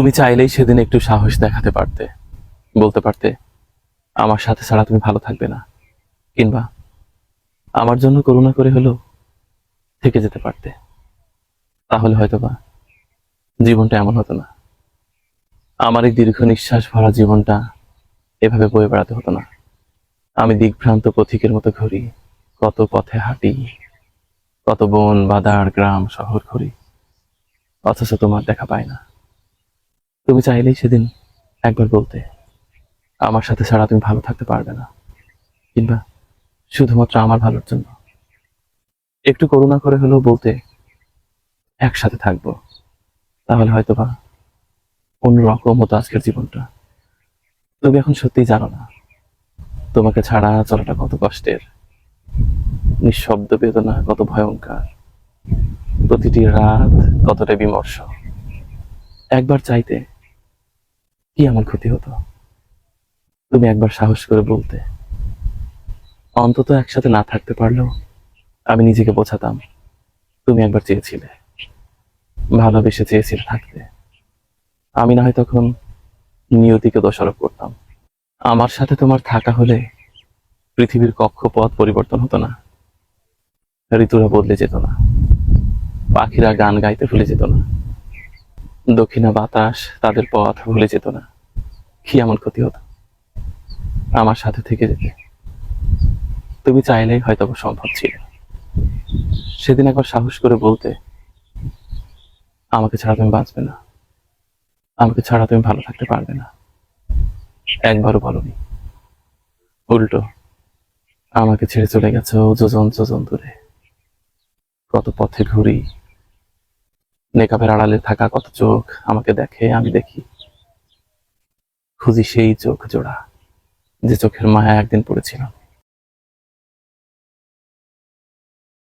তুমি চাইলেই সেদিন একটু সাহস দেখাতে পারতে, বলতে পারতে আমার সাথে ছাড়া তুমি ভালো থাকবে না, কিংবা আমার জন্য করুণা করে হলেও থেকে যেতে পারতে। তাহলে হয়তোবা জীবনটা এমন হতো না। আমার এই দীর্ঘ নিঃশ্বাস ভরা জীবনটা এভাবে বয়ে বেড়াতে হতো না। আমি দিগ্ভ্রান্ত পথিকের মতো ঘুরি, কত পথে হাঁটি, কত বন বাদার গ্রাম শহর ঘুরি, অথচ তোমার দেখা পাই না। তুমি চাইলেই সেদিন একবার বলতে আমার সাথে ছাড়া তুমি ভালো থাকতে পারবে না, কিংবা শুধুমাত্র আমার ভালোর জন্য একটু করুণা করে হলেও বলতে একসাথে থাকবো। তাহলে হয়তোবা অন্যরকম হতো আজকের জীবনটা। তুমি এখন সত্যিই জানো না তোমাকে ছাড়া চলাটা কত কষ্টের, নিঃশব্দ বেদনা কত ভয়ঙ্কর, প্রতিটি রাত কতটা বিমর্ষ। একবার চাইতে কি এমন ক্ষতি হতো? তুমি একবার সাহস করে বলতে, অন্তত একসাথে না থাকতে পারলেও আমি নিজেকে বোঝাতাম তুমি একবার চেয়েছিলে, ভালোবেসে চেয়েছিলে থাকতে। আমি না হয় তখন নিয়তিকে দোষারোপ করতাম। আমার সাথে তোমার থাকা হলে পৃথিবীর কক্ষপথ পরিবর্তন হতো না, ঋতুরা বদলে যেত না, পাখিরা গান গাইতে ভুলে যেত না, দক্ষিণা বাতাস তাদের পথ ভুলে যেত না। কি এমন ক্ষতি হতো আমার সাথে থেকে যেতে? তুমি চাইলেই হয়তো সম্ভব ছিল। সেদিন একবার সাহস করে বলতে আমাকে ছাড়া তুমি বাঁচবে না, আমাকে ছাড়া তুমি ভালো থাকতে পারবে না। একবারও বলনি, উল্টো আমাকে ছেড়ে চলে গেছো যোজন যোজন দূরে। কত পথে ঘুরি, নেকাবের আড়ালে থাকা কত চোখ আমাকে দেখে, আমি দেখি, খুঁজি সেই চোখ জোড়া যে চোখের মায়া একদিন পড়েছিলাম।